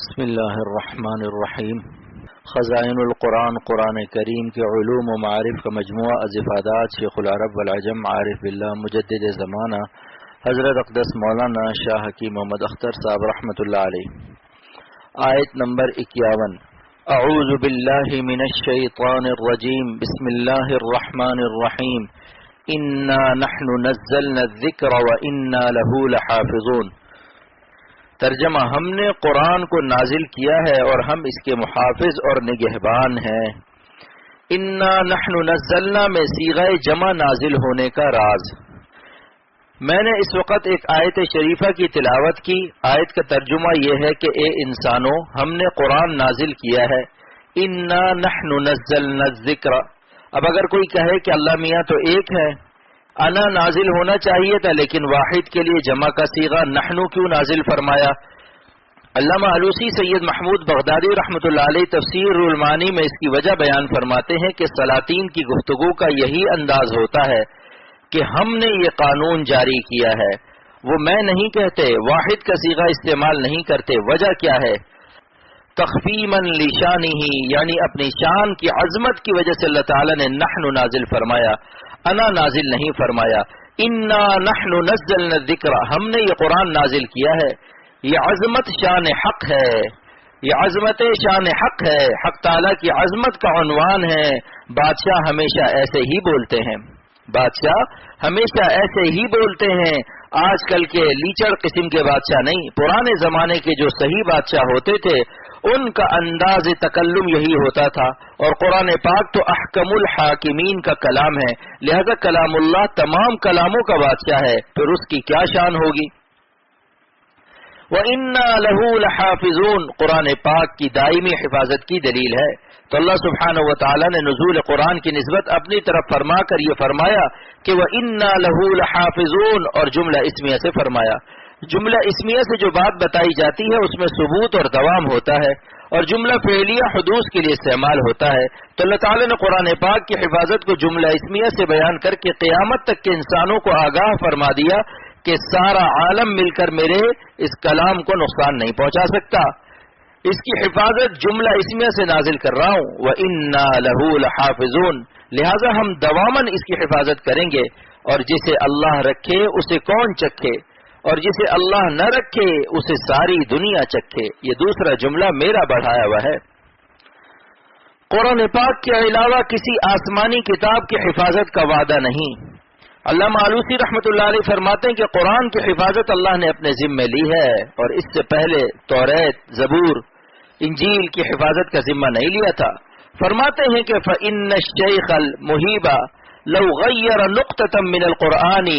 بسم اللہ الرحمن الرحیم۔ خزائن القرآن قرآن کریم کے علوم و معارف کا مجموعہ از افادات شیخ العرب والعجم عارف باللہ مجدد زمانہ حضرت اقدس مولانا شاہ حکیم محمد اختر صاحب رحمۃ اللہ علیہ۔ آیت نمبر 51۔ اعوذ باللہ من الشیطان الرجیم، بسم اللہ الرحمن الرحیم۔ انا نحن نزلنا الذکر وانا له لحافظون۔ ترجمہ، ہم نے قرآن کو نازل کیا ہے اور ہم اس کے محافظ اور نگہبان ہیں۔ انا نحن نزلنا میں صیغہ جمع نازل ہونے کا راز۔ میں نے اس وقت ایک آیت شریفہ کی تلاوت کی۔ آیت کا ترجمہ یہ ہے کہ اے انسانوں، ہم نے قرآن نازل کیا ہے۔ انا نحن نزلنا الذکر۔ اب اگر کوئی کہے کہ اللہ میاں تو ایک ہے، انا نازل ہونا چاہیے تھا، لیکن واحد کے لیے جمع کا صیغہ نحن کیوں نازل فرمایا؟ علامہ علوسی سید محمود بغدادی رحمۃ اللہ علیہ تفسیر المعانی میں اس کی وجہ بیان فرماتے ہیں کہ سلاطین کی گفتگو کا یہی انداز ہوتا ہے کہ ہم نے یہ قانون جاری کیا ہے۔ وہ میں نہیں کہتے، واحد کا صیغہ استعمال نہیں کرتے۔ وجہ کیا ہے؟ تخفیما لشانہ، یعنی اپنی شان کی عظمت کی وجہ سے اللہ تعالیٰ نے نحن نازل فرمایا، انا نازل نہیں فرمایا۔ انا نحن نزلنا الذکر، ہم نے یہ قرآن نازل کیا ہے۔ یہ عظمت شان حق ہے، یہ عظمت شان حق ہے، حق تعالیٰ کی عظمت کا عنوان ہے۔ بادشاہ ہمیشہ ایسے ہی بولتے ہیں، بادشاہ ہمیشہ ایسے ہی بولتے ہیں۔ آج کل کے لیچڑ قسم کے بادشاہ نہیں، پرانے زمانے کے جو صحیح بادشاہ ہوتے تھے ان کا انداز تکلم یہی ہوتا تھا۔ اور قرآن پاک تو احکم الحاکمین کا کلام ہے، لہذا کلام اللہ تمام کلاموں کا بادشاہ ہے، پھر اس کی کیا شان ہوگی؟ وَإِنَّا لَهُ لَحَافِظُونَ، قرآن پاک کی دائمی حفاظت کی دلیل ہے۔ تو اللہ سبحانہ و تعالیٰ نے نزول قرآن کی نسبت اپنی طرف فرما کر یہ فرمایا کہ وَإِنَّا لَهُ لَحَافِظُونَ، اور جملہ اسمیہ سے فرمایا۔ جملہ اسمیہ سے جو بات بتائی جاتی ہے اس میں ثبوت اور دوام ہوتا ہے، اور جملہ فعلیہ حدوث کے لیے استعمال ہوتا ہے۔ تو اللہ تعالیٰ نے قرآن پاک کی حفاظت کو جملہ اسمیہ سے بیان کر کے قیامت تک کے انسانوں کو آگاہ فرما دیا کہ سارا عالم مل کر میرے اس کلام کو نقصان نہیں پہنچا سکتا۔ اس کی حفاظت جملہ اسمیہ سے نازل کر رہا ہوں، وَإِنَّا لَهُ لَحَافِظُونَ، لہٰذا ہم دواما اس کی حفاظت کریں گے۔ اور جسے اللہ رکھے اسے کون چکھے، اور جسے اللہ نہ رکھے اسے ساری دنیا چکھے۔ یہ دوسرا جملہ میرا بڑھایا ہوا ہے۔ قرآن پاک کے علاوہ کسی آسمانی کتاب کی حفاظت کا وعدہ نہیں۔ علامہ علوسی رحمۃ اللہ علیہ فرماتے ہیں کہ قرآن کی حفاظت اللہ نے اپنے ذمہ لی ہے، اور اس سے پہلے توریت، زبور، انجیل کی حفاظت کا ذمہ نہیں لیا تھا۔ فرماتے ہیں کہ فإن الشیخ المحیب لو غیر نقطة من القرآن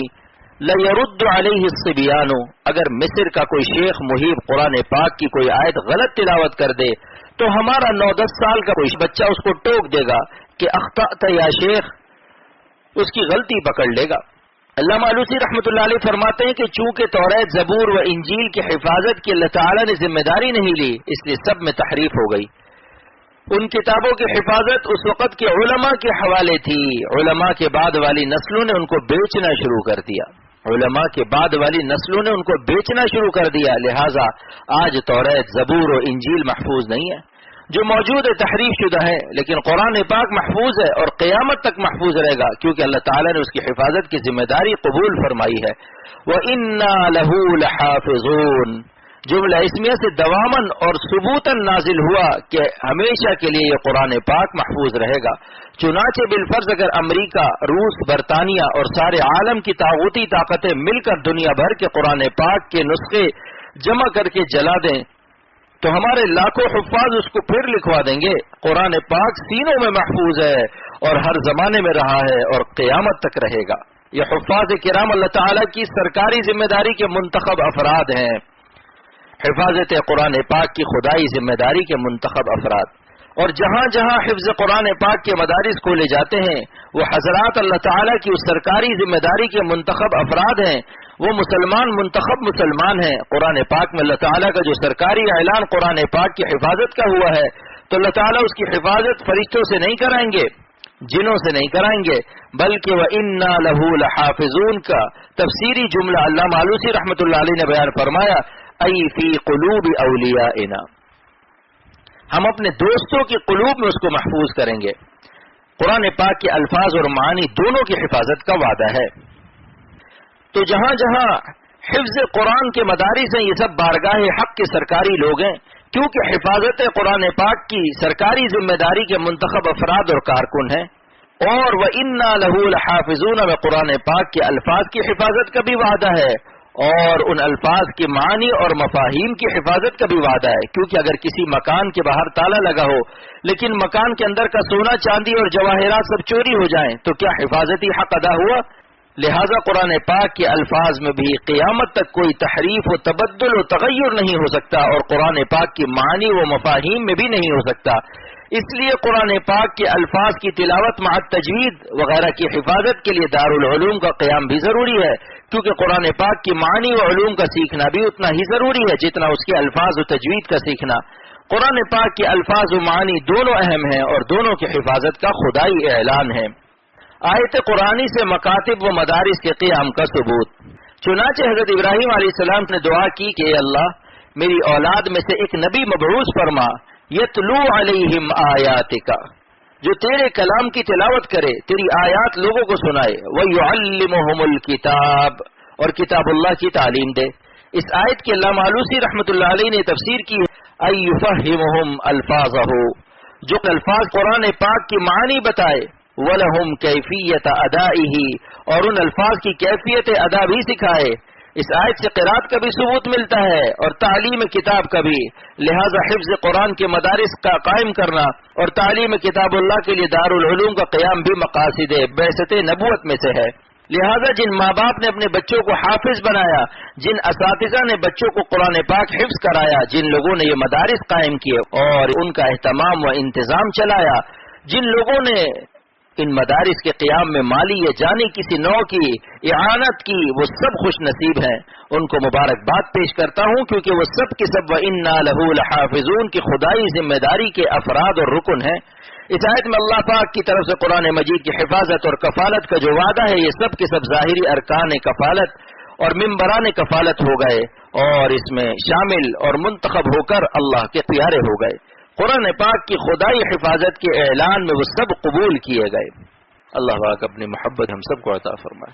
لَيَرُدُّ عَلَيْهِ الصِّبْيَانُ، اگر مصر کا کوئی شیخ محیب قرآن پاک کی کوئی آیت غلط تلاوت کر دے تو ہمارا 9-10 سال کا کوئی بچہ اس کو ٹوک دے گا کہ اخطأت یا شیخ، اس کی غلطی پکڑ لے گا۔ علامہ علوسی رحمۃ اللہ علیہ فرماتے ہیں کہ چونکہ توریت، زبور و انجیل کی حفاظت کی اللہ تعالیٰ نے ذمہ داری نہیں لی، اس لیے سب میں تحریف ہو گئی۔ ان کتابوں کی حفاظت اس وقت کے علماء کے حوالے تھی، علماء کے بعد والی نسلوں نے ان کو بیچنا شروع کر دیا، علماء کے بعد والی نسلوں نے ان کو بیچنا شروع کر دیا، لہٰذا آج توریت، زبور و انجیل محفوظ نہیں ہے۔ جو موجود ہے تحریف شدہ ہے، لیکن قرآن پاک محفوظ ہے اور قیامت تک محفوظ رہے گا، کیونکہ اللہ تعالیٰ نے اس کی حفاظت کی ذمہ داری قبول فرمائی ہے۔ وَإِنَّا لَهُ لَحَافِظُونَ، جملہ اسمیہ سے دواما اور ثبوتاً نازل ہوا کہ ہمیشہ کے لیے یہ قرآن پاک محفوظ رہے گا۔ چنانچہ بالفرض اگر امریکہ، روس، برطانیہ اور سارے عالم کی طاغوتی طاقتیں مل کر دنیا بھر کے قرآن پاک کے نسخے جمع کر کے جلا دیں تو ہمارے لاکھوں حفاظ اس کو پھر لکھوا دیں گے۔ قرآن پاک سینوں میں محفوظ ہے اور ہر زمانے میں رہا ہے اور قیامت تک رہے گا۔ یہ حفاظ کرام اللہ تعالیٰ کی سرکاری ذمہ داری کے منتخب افراد ہیں، حفاظت قرآن پاک کی خدائی ذمہ داری کے منتخب افراد۔ اور جہاں جہاں حفظ قرآن پاک کے مدارس کھولے جاتے ہیں وہ حضرات اللہ تعالیٰ کی اس سرکاری ذمہ داری کے منتخب افراد ہیں، وہ مسلمان منتخب مسلمان ہیں۔ قرآن پاک میں اللہ تعالیٰ کا جو سرکاری اعلان قرآن پاک کی حفاظت کا ہوا ہے، تو اللہ تعالیٰ اس کی حفاظت فرشتوں سے نہیں کرائیں گے، جنوں سے نہیں کرائیں گے، بلکہ وَإِنَّا لَهُ لَحَافِظُونَ کا تفسیری جملہ علامہ علوسی رحمۃ اللہ علیہ نے بیان فرمایا، ای فی قلوب اولیائنا، ہم اپنے دوستوں کی قلوب میں اس کو محفوظ کریں گے۔ قرآن پاک کے الفاظ اور معانی دونوں کی حفاظت کا وعدہ ہے۔ تو جہاں جہاں حفظ قرآن کے مدارس ہیں، یہ سب بارگاہ حق کے سرکاری لوگ ہیں، کیونکہ حفاظت قرآن پاک کی سرکاری ذمہ داری کے منتخب افراد اور کارکن ہیں۔ اور وَإِنَّا لَهُ لَحَافِظُونَ میں قرآن پاک کے الفاظ کی حفاظت کا بھی وعدہ ہے، اور ان الفاظ کے معنی اور مفاہیم کی حفاظت کا بھی وعدہ ہے، کیونکہ اگر کسی مکان کے باہر تالا لگا ہو لیکن مکان کے اندر کا سونا چاندی اور جواہرات سب چوری ہو جائیں تو کیا حفاظتی حق ادا ہوا؟ لہذا قرآن پاک کے الفاظ میں بھی قیامت تک کوئی تحریف و تبدل و تغیر نہیں ہو سکتا، اور قرآن پاک کی معنی و مفاہیم میں بھی نہیں ہو سکتا۔ اس لیے قرآن پاک کے الفاظ کی تلاوت مع تجوید وغیرہ کی حفاظت کے لیے دارالعلوم کا قیام بھی ضروری ہے، کیونکہ قرآن پاک کی معنی و علوم کا سیکھنا بھی اتنا ہی ضروری ہے جتنا اس کے الفاظ و تجوید کا سیکھنا۔ قرآن پاک کے الفاظ و معنی دونوں اہم ہیں، اور دونوں کی حفاظت کا خدائی اعلان ہے۔ آیت قرآنی سے مکاتب و مدارس کے قیام کا ثبوت۔ چنانچہ حضرت ابراہیم علیہ السلام نے دعا کی کہ اے اللہ، میری اولاد میں سے ایک نبی مبعوث فرما، یتلو علیہم آیاتک، جو تیرے کلام کی تلاوت کرے، تیری آیات لوگوں کو سنائے، ویعلمہم الکتاب، اور کتاب اللہ کی تعلیم دے۔ اس آیت کی علامہ آلوسی رحمۃ اللہ علیہ نے تفسیر کی ہے، یفہمہم الفاظہ، جو الفاظ قرآن پاک کی معنی بتائے، وَلَهُمْ كَيْفِيَّةَ أَدَائِهِ، اور ان الفاظ کی کیفیت ادا بھی سکھائے۔ اس آیت سے قرات کا بھی ثبوت ملتا ہے اور تعلیم کتاب کا بھی، لہذا حفظ قرآن کے مدارس کا قائم کرنا اور تعلیم کتاب اللہ کے لیے دارالعلوم کا قیام بھی مقاصد بعثت نبوت میں سے ہے۔ لہذا جن ماں باپ نے اپنے بچوں کو حافظ بنایا، جن اساتذہ نے بچوں کو قرآن پاک حفظ کرایا، جن لوگوں نے یہ مدارس قائم کیے اور ان کا اہتمام و انتظام چلایا، جن لوگوں نے ان مدارس کے قیام میں مالی یا جانی کسی نوع کی اعانت کی، وہ سب خوش نصیب ہیں، ان کو مبارکباد پیش کرتا ہوں، کیونکہ وہ سب کے سب وَإِنَّا لَهُ لَحَافِظُونَ کی خدائی ذمہ داری کے افراد اور رکن ہیں۔ اس آیت میں اللہ پاک کی طرف سے قرآن مجید کی حفاظت اور کفالت کا جو وعدہ ہے، یہ سب کے سب ظاہری ارکان کفالت اور ممبران کفالت ہو گئے، اور اس میں شامل اور منتخب ہو کر اللہ کے پیارے ہو گئے۔ قرآن پاک کی خدائی حفاظت کے اعلان میں وہ سب قبول کیے گئے۔ اللہ پاک اپنی محبت ہم سب کو عطا فرمائے۔